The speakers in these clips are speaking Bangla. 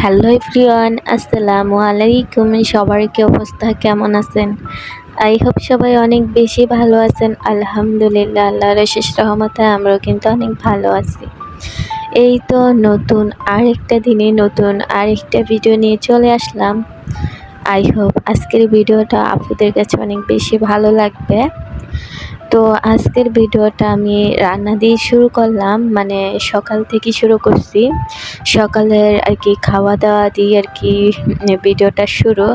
হ্যালো এভরিওয়ান, আসসালামু আলাইকুম। সবার কি অবস্থা, কেমন আছেন? আই হোপ সবাই অনেক বেশি ভালো আছেন। আলহামদুলিল্লাহ, আল্লাহর অশেষ রহমতে আমরাও কিন্তু অনেক ভালো আছি। এই তো নতুন আরেকটা দিনে নতুন আরেকটা ভিডিও নিয়ে চলে আসলাম। আই হোপ আজকের ভিডিওটা আপুদের কাছে অনেক বেশি ভালো লাগবে। তো আজকের ভিডিওটা আমি রান্না দিয়ে শুরু করলাম, মানে সকাল থেকে শুরু করছি। সকালের আর কি খাওয়া দাওয়া দিয়ে আর কি ভিডিওটা শুরু।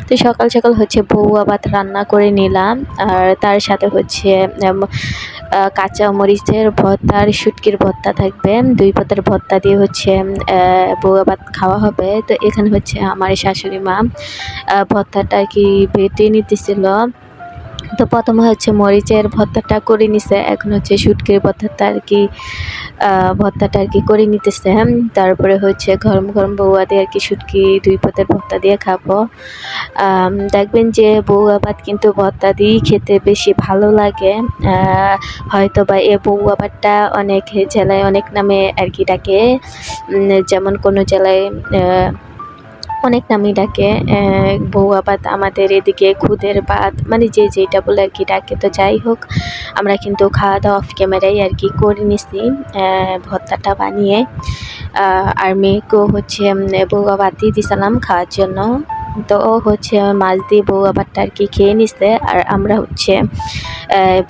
তো সকাল সকাল হচ্ছে বউয়া ভাত রান্না করে নিলাম, আর তার সাথে হচ্ছে কাঁচা মরিচের ভর্তা আর শুটকির ভর্তা থাকবে। 2 পাতার ভর্তা দিয়ে হচ্ছে বউয়া ভাত খাওয়া হবে। তো এখানে হচ্ছে আমার শাশুড়ি মা ভর্তাটা আর কি বেটে নিতেছিল। তো প্রথমে হচ্ছে মরিচের ভর্তাটা করে নিছে, এখন হচ্ছে শুটকির ভর্তাটা আর কি ভর্তাটা আর কি করে নিতেছে। তারপরে হচ্ছে গরম গরম বউয়া দিয়ে আর কি শুটকি 2 পাতার ভর্তা দিয়ে খাবো। দেখবেন যে বউয়া ভাত কিন্তু ভর্তা দিয়েই খেতে বেশি ভালো লাগে। হয়তো বা এ বউয়া ভাতটা অনেক জেলায় অনেক নামে আর কি ডাকে, যেমন কোনো জেলায় অনেক নামই ডাকে। বউয়া ভাত, আমাদের এদিকে খুদের ভাত, মানে যে যেটা বলে আর কি ডাকে। তো যাই হোক, আমরা কিন্তু খাওয়া দাওয়া অফ ক্যামেরাই আর কি করে নিছি ভর্তাটা বানিয়ে। আর মেয়েকেও হচ্ছে বউয়া ভাত দিয়ে দিছিলাম খাওয়ার জন্য। তো ও হচ্ছে মাছ দিয়ে বউয়া ভাতটা আর কি খেয়ে নিছে, আর আমরা হচ্ছে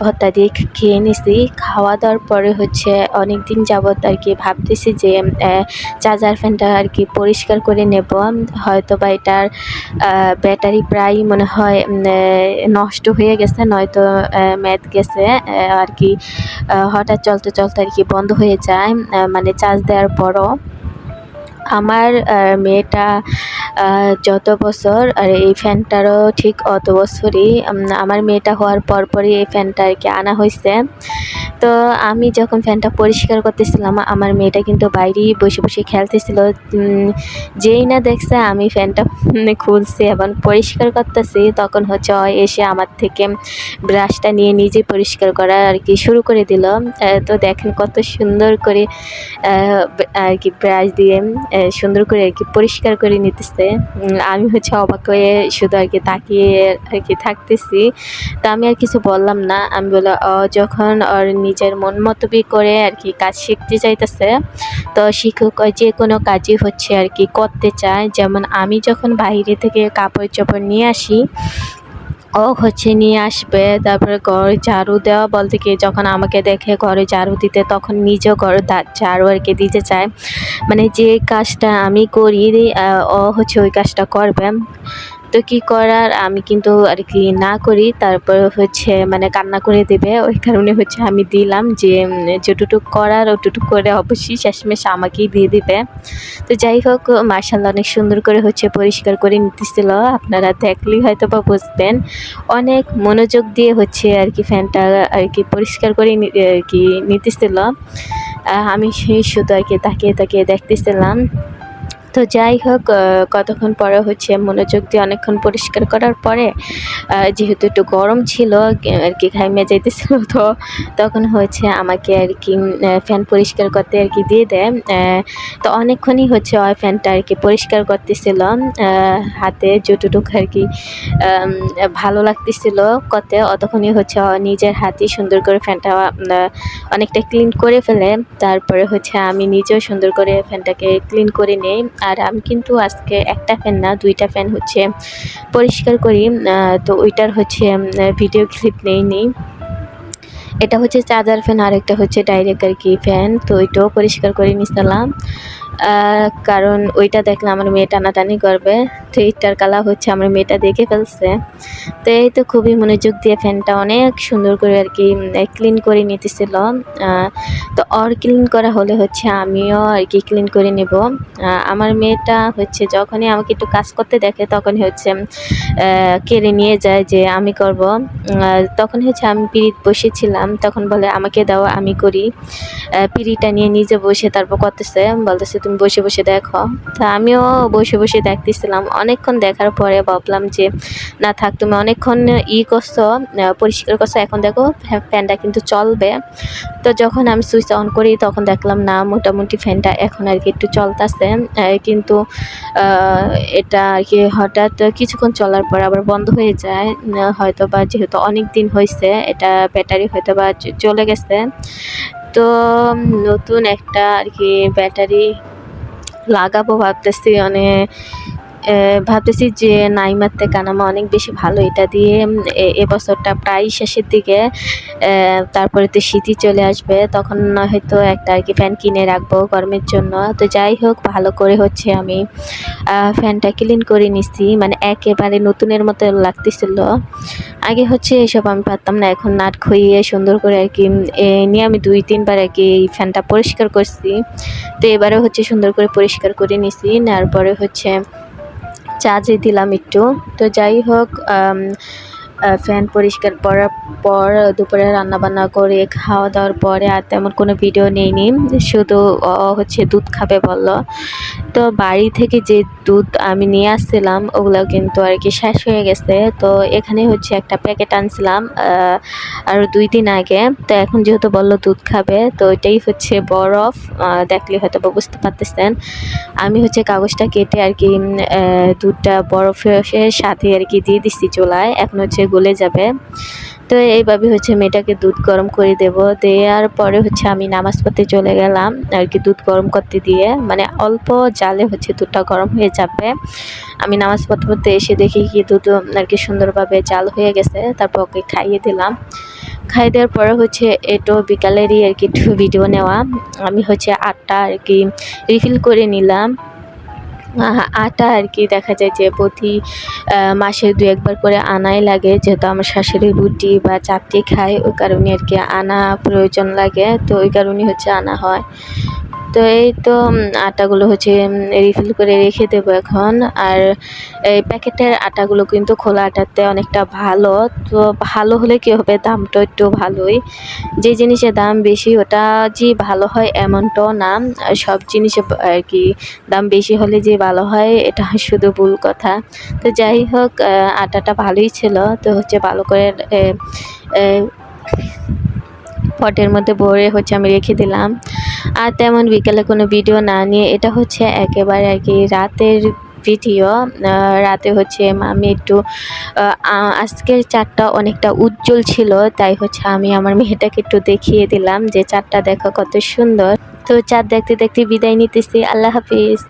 ভর্তা দিয়ে খেয়ে নিছি। খাওয়া দাওয়ার পরে হচ্ছে অনেক দিন যাবত আর কি ভাবতেছি যে চার্জার ফ্যানটা আর কি পরিষ্কার করে নেব। হয়তো বা এটার ব্যাটারি প্রায় মনে হয় নষ্ট হয়ে গেছে, নয়তো ম্যাদ গেছে আর কি। হঠাৎ চলতে চলতে আর কি বন্ধ হয়ে যায়, মানে চার্জ দেওয়ার পরও। আমার মেয়েটা যত বছর, আর এই ফ্যানটারও ঠিক অত বছরই। আমার মেয়েটা হওয়ার পরপরই এই ফ্যানটা আর কি আনা হয়েছে। তো আমি যখন ফ্যানটা পরিষ্কার করতেছিলাম, আমার মেয়েটা কিন্তু বাইরেই বসে বসে খেলতেছিল। যেই না দেখছে আমি ফ্যানটা খুলছি এবং পরিষ্কার করতেছি, তখন হচ্ছে এসে আমার থেকে ব্রাশটা নিয়ে নিজে পরিষ্কার করা আর কি শুরু করে দিল। তো দেখেন কত সুন্দর করে আর কি ব্রাশ দিয়ে সুন্দর করে আর কি পরিষ্কার করে নিতেছে। আমি হচ্ছে অবাক হয়ে শুধু আর কি তাকিয়ে আর কি থাকতেছি। তো আমি আর কিছু বললাম না। আমি বলে যখন ওর নিজের মন মতবি করে আর কি কাজ শিখতে চাইতেছে, তো শিক্ষক যে কোনো কাজই হচ্ছে আর কি করতে চায়। যেমন আমি যখন বাইরে থেকে কাপড় চোপড় নিয়ে আসি, ও হচ্ছে নিয়ে আসবে। তারপরে ঘর ঝাড়ু দেওয়া বলতে কি, যখন আমাকে দেখে ঘরে ঝাড়ু দিতে, তখন নিজেও ঘর ঝাড়ু আর কি দিতে চায়। মানে যে কাজটা আমি করি ও হচ্ছে ওই কাজটা করবে। তো কি করার, আমি কিন্তু আর কি না করি, তারপর হচ্ছে মানে কান্না করে দেবে। ওই কারণে হচ্ছে আমি দিলাম যে যতটুক করার ওটুটুক করে অবশ্যই শেষমেশ আমাকেই দিয়ে দিবে। তো যাই হোক, মাশাআল্লাহ অনেক সুন্দর করে হচ্ছে পরিষ্কার করে নিতেছিল। আপনারা দেখলেই হয়তো বা বুঝবেন। অনেক মনোযোগ দিয়ে হচ্ছে আর কি ফ্যানটা আর কি পরিষ্কার করে আর কি নিতেছিল। আমি শুধু আর কি তাকিয়ে তাকিয়ে দেখতেছিলাম। তো যাই হোক, কতক্ষণ পরে হচ্ছে মনোযোগ দিয়ে অনেকক্ষণ পরিষ্কার করার পরে যেহেতু একটু গরম ছিল আর কি ঘাইমে যাইতেছিল, তো তখন হচ্ছে আমাকে আর কি ফ্যান পরিষ্কার করতে আর কি দিয়ে দেয়। তো অনেকক্ষণই হচ্ছে ওই ফ্যানটা আর কি পরিষ্কার করতেছিল হাতে যতটুকু আর কি ভালো লাগতেছিল করতে, অতক্ষণই হচ্ছে নিজের হাতে সুন্দর করে ফ্যানটা অনেকটা ক্লিন করে ফেলে। তারপরে হচ্ছে আমি নিজেও সুন্দর করে ফ্যানটাকে ক্লিন করে নেই। আর আমি কিন্তু আজকে একটা ফ্যান না, 2টা ফ্যান হচ্ছে পরিষ্কার করি। তো ওইটার হচ্ছে ভিডিও ক্লিপ নেইনি। এটা হচ্ছে চার্জার ফ্যান, আর একটা হচ্ছে ডাইরেক্ট আর কি ফ্যান। তো ওইটাও পরিষ্কার করে নিছিলাম, কারণ ওইটা দেখলে আমার মেয়ে টানাটানি করবে। তো এইটার কালা হচ্ছে আমার মেয়েটা দেখে ফেলছে। তো এই তো খুবই মনোযোগ দিয়ে ফ্যানটা অনেক সুন্দর করে আর কি ক্লিন করে নিতেছিল। তো ওর ক্লিন করা হলে হচ্ছে আমিও আর কি ক্লিন করে নেব। আমার মেয়েটা হচ্ছে যখনই আমাকে একটু কাজ করতে দেখে, তখনই হচ্ছে কেড়ে নিয়ে যায় যে আমি করব। তখন হচ্ছে আমি পিড়িত বসেছিলাম, তখন বলে আমাকে দাও আমি করি। পিড়িটা নিয়ে নিজে বসে তারপর করতেছে, বলতেছে তুমি বসে বসে দেখো। তো আমিও বসে বসে দেখতেছিলাম। অনেকক্ষণ দেখার পরে ভাবলাম যে না থাক, তুমি অনেকক্ষণ করছো, পরিষ্কার করছো, এখন দেখো ফ্যানটা কিন্তু চলবে। তো যখন আমি সুইচ অন করি তখন দেখলাম না, মোটামুটি ফ্যানটা এখন আর কি একটু চলতেছে, কিন্তু এটা আর কি হঠাৎ কিছুক্ষণ চলার পর আবার বন্ধ হয়ে যায়। হয়তো বা যেহেতু অনেক দিন হয়েছে, এটা ব্যাটারি হয়তো বা চলে গেছে। তো নতুন একটা আর কি ব্যাটারি লাগাবো ভাবতেছি, মানে ভাবতেছি যে নাইমার থেকে আনামা অনেক বেশি ভালো। এটা দিয়ে এবছরটা প্রায় শেষের দিকে, তারপরে তো শীতই চলে আসবে, তখন না হয়তো একটা আর কি ফ্যান কিনে রাখবো গরমের জন্য। তো যাই হোক, ভালো করে হচ্ছে আমি ফ্যানটা ক্লিন করে নিচ্ছি, মানে একেবারে নতুনের মতো লাগতেছিল। আগে হচ্ছে এসব আমি পারতাম না, এখন নাট খুইয়ে সুন্দর করে আর কি নিয়ে আমি 2-3 বার আর কি এই ফ্যানটা পরিষ্কার করছি। তো এবারে হচ্ছে সুন্দর করে পরিষ্কার করে নিছি, নেওয়ার পরে হচ্ছে চার্জে দিলাম একটু। তো যাই হোক, ফ্যান পরিষ্কার করার পর দুপুরে রান্নাবান্না করে খাওয়া দাওয়ার পরে আর তেমন কোনো ভিডিও নেইনি, শুধু হচ্ছে দুধ খাবে বলল। তো বাড়ি থেকে যে দুধ আমি নিয়ে আসছিলাম ওগুলো কিন্তু আর কি শেষ হয়ে গেছে। তো এখানে হচ্ছে একটা প্যাকেট আনছিলাম আর 2 দিন আগে। তো এখন যেহেতু বলল দুধ খাবে, তো এটাই হচ্ছে বরফ, দেখলে হয়তো বুঝতে পারতেছেন। আমি হচ্ছে কাগজটা কেটে আর কি দুধটা বরফের সাথে আর কি দিয়ে দিচ্ছি চুলায়, এখন হচ্ছে গলে যাবে। তো এইভাবে হচ্ছে মেয়েটাকে দুধ গরম করে দেব, দেওয়ার পরে হচ্ছে আমি নামাজ পড়তে চলে গেলাম আর কি দুধ গরম করতে দিয়ে, মানে অল্প জালে হচ্ছে দুধটা গরম হয়ে যাবে। আমি নামাজ পড়তে পড়তে এসে দেখি কি দুধ আর কি সুন্দরভাবে জাল হয়ে গেছে। তারপর ওকে খাইয়ে দিলাম। খাইয়ে দেওয়ার পরে হচ্ছে একটু বিকালেরই আর কি একটু ভিডিও নেওয়া। আমি হচ্ছে আটটা আর কি রিফিল করে নিলাম। আটা আর কি দেখা যায় যে প্রতি মাসে 2-1 বার করে আনাই লাগে, যেহেতু আমার শাশুড়ি রুটি বা চাপটি খায়, ওই কারণে আর কি আনা প্রয়োজন লাগে। তো ওই কারণে হচ্ছে আনা হয়। তো এই তো আটাগুলো হচ্ছে রিফিল করে রেখে দেবো এখন। আর এই প্যাকেটের আটাগুলো কিন্তু খোলা আটাতে অনেকটা ভালো। তো ভালো হলে কী হবে, দামটা একটু ভালোই। যে জিনিসের দাম বেশি ওটা যে ভালো হয় এমনটাও না। সব জিনিসে আর কি দাম বেশি হলে যে ভালো হয় এটা শুধু ভুল কথা। তো যাই হোক, আটাটা ভালোই ছিল। তো হচ্ছে ভালো করে পটের মধ্যে ভরে হচ্ছে আমি রেখে দিলাম। আর তেমন বিকেলে কোনো ভিডিও না নিয়ে, এটা হচ্ছে একেবারে আর কি রাতের ভিডিও। রাতে হচ্ছে আমি একটু আজকের চাঁদটা অনেকটা উজ্জ্বল ছিল, তাই হচ্ছে আমি আমার মেয়েটাকে একটু দেখিয়ে দিলাম যে চাঁদটা দেখো কত সুন্দর। তো চাঁদ দেখতে দেখতে বিদায় নিতেছি। আল্লাহ হাফিজ।